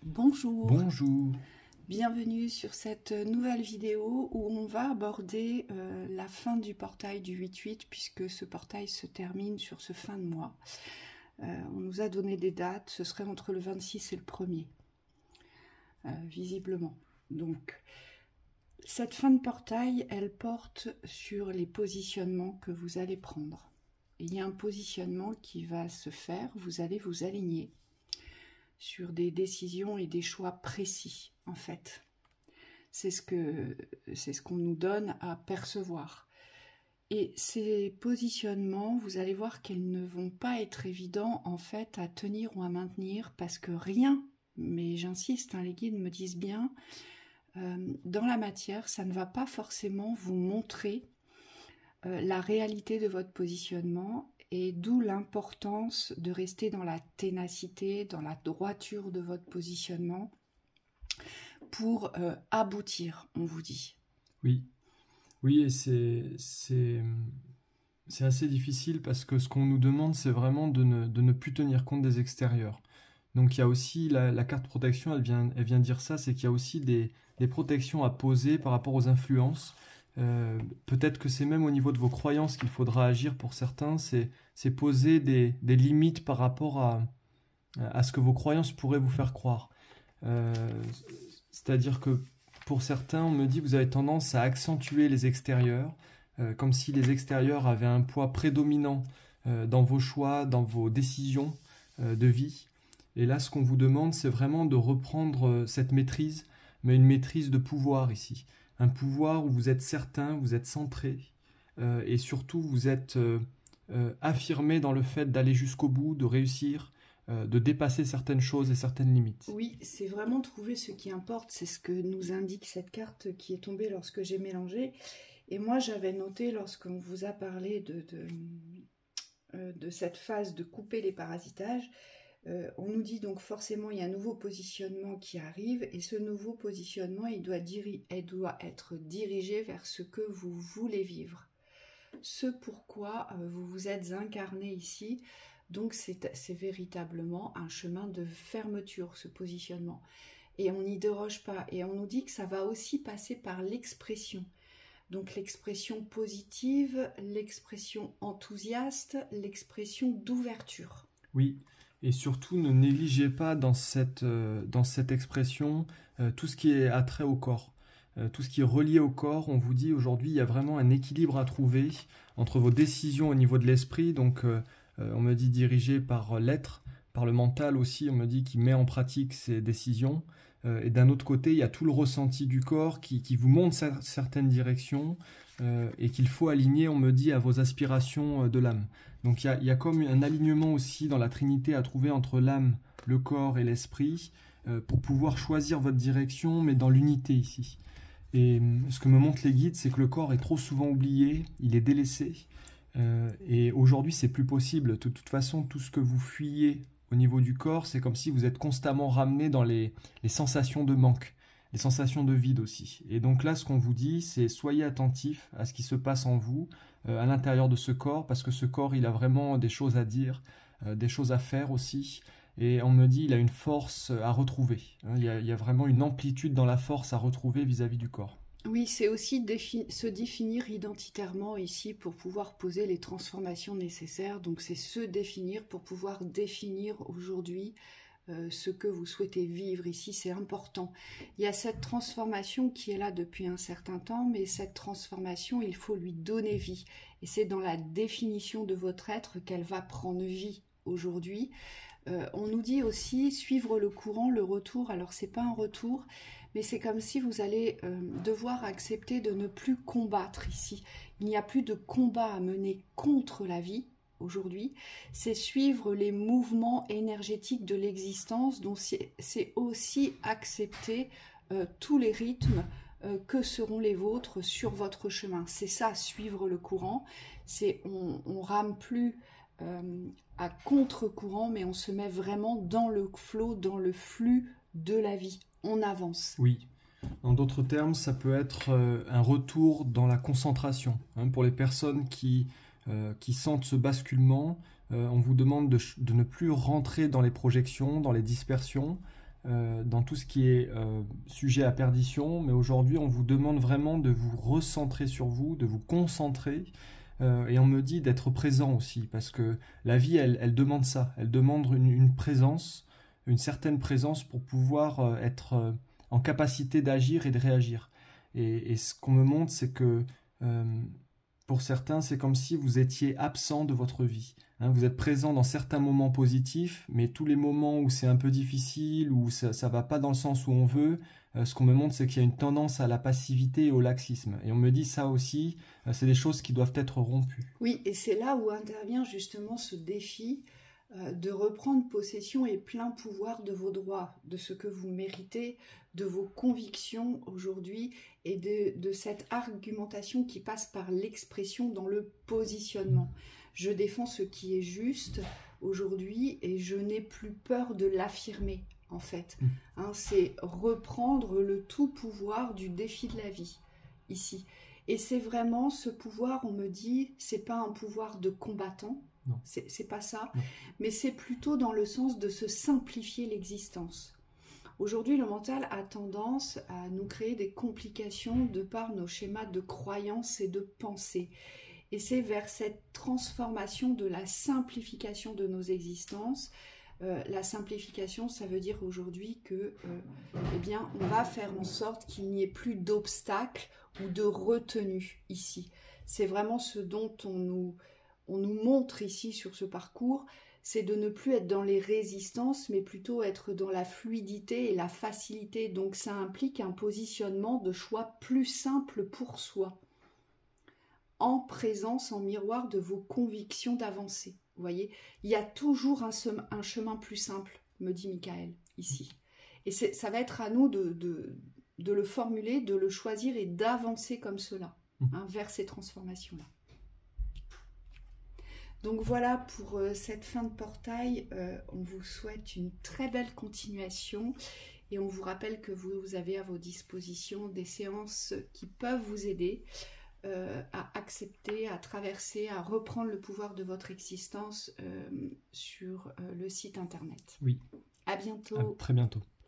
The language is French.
Bonjour, Bonjour. bienvenue sur cette nouvelle vidéo où on va aborder la fin du portail du 8-8 puisque ce portail se termine sur ce fin de mois. On nous a donné des dates, ce serait entre le 26 et le 1er, visiblement. Donc, cette fin de portail, elle porte sur les positionnements que vous allez prendre. Il y a un positionnement qui va se faire, vous allez vous aligner sur des décisions et des choix précis, en fait. C'est ce qu'on nous donne à percevoir. Et ces positionnements, vous allez voir qu'ils ne vont pas être évidents, en fait, à tenir ou à maintenir, parce que rien, mais j'insiste, les guides me disent bien, dans la matière, ça ne va pas forcément vous montrer la réalité de votre positionnement, et d'où l'importance de rester dans la ténacité, dans la droiture de votre positionnement pour aboutir, on vous dit. Oui, oui, et c'est assez difficile parce que ce qu'on nous demande, c'est vraiment de ne plus tenir compte des extérieurs. Donc il y a aussi la carte protection, elle vient dire ça, c'est qu'il y a aussi des protections à poser par rapport aux influences. Peut-être que c'est même au niveau de vos croyances qu'il faudra agir pour certains, c'est poser des limites par rapport à ce que vos croyances pourraient vous faire croire. Euh, C'est-à-dire que pour certains, on me dit vous avez tendance à accentuer les extérieurs, comme si les extérieurs avaient un poids prédominant dans vos choix, dans vos décisions de vie. Et là, ce qu'on vous demande, c'est vraiment de reprendre cette maîtrise, mais une maîtrise de pouvoir ici. Un pouvoir où vous êtes certain, vous êtes centré, et surtout vous êtes affirmé dans le fait d'aller jusqu'au bout, de réussir, de dépasser certaines choses et certaines limites. Oui, c'est vraiment trouver ce qui importe, c'est ce que nous indique cette carte qui est tombée lorsque j'ai mélangé. Et moi, j'avais noté lorsqu'on vous a parlé de cette phase de couper les parasitages, on nous dit donc forcément il y a un nouveau positionnement qui arrive, et ce nouveau positionnement, il doit être dirigé vers ce que vous voulez vivre. Ce pourquoi vous vous êtes incarné ici. Donc c'est véritablement un chemin de fermeture, ce positionnement. Et on n'y déroge pas. Et on nous dit que ça va aussi passer par l'expression. Donc l'expression positive, l'expression enthousiaste, l'expression d'ouverture. Oui, et surtout ne négligez pas dans cette expression tout ce qui est attrait au corps. Tout ce qui est relié au corps, on vous dit aujourd'hui, il y a vraiment un équilibre à trouver entre vos décisions au niveau de l'esprit, donc on me dit dirigé par l'être, par le mental aussi, on me dit qu'il met en pratique ses décisions, et d'un autre côté, il y a tout le ressenti du corps qui vous montre certaines directions, et qu'il faut aligner, on me dit, à vos aspirations de l'âme. Donc il y a comme un alignement aussi dans la Trinité à trouver entre l'âme, le corps et l'esprit, pour pouvoir choisir votre direction, mais dans l'unité ici. Et ce que me montrent les guides, c'est que le corps est trop souvent oublié, il est délaissé. Et aujourd'hui, c'est plus possible. De toute façon, tout ce que vous fuyez au niveau du corps, c'est comme si vous êtes constamment ramené dans les sensations de manque, les sensations de vide aussi. Et donc là, ce qu'on vous dit, c'est soyez attentifs à ce qui se passe en vous, à l'intérieur de ce corps, parce que ce corps, il a vraiment des choses à dire, des choses à faire aussi. Et on me dit, il a une force à retrouver. Il y a vraiment une amplitude dans la force à retrouver vis-à-vis du corps. Oui, c'est aussi se définir identitairement ici pour pouvoir poser les transformations nécessaires. Donc c'est se définir pour pouvoir définir aujourd'hui ce que vous souhaitez vivre ici, c'est important. Il y a cette transformation qui est là depuis un certain temps, mais cette transformation, il faut lui donner vie. Et c'est dans la définition de votre être qu'elle va prendre vie aujourd'hui. On nous dit aussi suivre le courant, le retour. Alors c'est pas un retour, mais c'est comme si vous allez devoir accepter de ne plus combattre ici. Il n'y a plus de combat à mener contre la vie aujourd'hui, c'est suivre les mouvements énergétiques de l'existence, donc c'est aussi accepter tous les rythmes que seront les vôtres sur votre chemin. C'est ça, suivre le courant, c'est on rame plus à contre-courant, mais on se met vraiment dans le flot, dans le flux de la vie. On avance. Oui. En d'autres termes, ça peut être un retour dans la concentration. Pour les personnes qui sentent ce basculement, on vous demande de ne plus rentrer dans les projections, dans les dispersions, dans tout ce qui est sujet à perdition, mais aujourd'hui on vous demande vraiment de vous recentrer sur vous, de vous concentrer, et on me dit d'être présent aussi, parce que la vie elle demande ça, elle demande une présence, une certaine présence pour pouvoir être en capacité d'agir et de réagir. Et ce qu'on me montre, c'est que pour certains, c'est comme si vous étiez absent de votre vie. Hein, vous êtes présent dans certains moments positifs, mais tous les moments où c'est un peu difficile, où ça ne va pas dans le sens où on veut, ce qu'on me montre, c'est qu'il y a une tendance à la passivité et au laxisme. Et on me dit ça aussi, c'est des choses qui doivent être rompues. Oui, et c'est là où intervient justement ce défi de reprendre possession et plein pouvoir de vos droits, de ce que vous méritez, de vos convictions aujourd'hui et de cette argumentation qui passe par l'expression dans le positionnement. Je défends ce qui est juste aujourd'hui et je n'ai plus peur de l'affirmer en fait. Hein, c'est reprendre le tout pouvoir du défi de la vie ici. Et c'est vraiment ce pouvoir, on me dit, c'est pas un pouvoir de combattant, c'est pas ça, mais c'est plutôt dans le sens de se simplifier l'existence. Aujourd'hui, le mental a tendance à nous créer des complications de par nos schémas de croyances et de pensée. Et c'est vers cette transformation de la simplification de nos existences. La simplification, ça veut dire aujourd'hui que, eh bien, on va faire en sorte qu'il n'y ait plus d'obstacles ou de retenue ici. C'est vraiment ce dont on nous montre ici sur ce parcours, c'est de ne plus être dans les résistances, mais plutôt être dans la fluidité et la facilité. Donc ça implique un positionnement de choix plus simple pour soi, en présence, en miroir de vos convictions d'avancée. Vous voyez, il y a toujours un chemin plus simple, me dit Michael, ici. Et ça va être à nous de le formuler, de le choisir et d'avancer comme cela, hein, vers ces transformations-là. Donc voilà pour cette fin de portail, on vous souhaite une très belle continuation et on vous rappelle que vous avez à vos dispositions des séances qui peuvent vous aider à accepter, à traverser, à reprendre le pouvoir de votre existence sur le site internet. Oui. À bientôt. À très bientôt.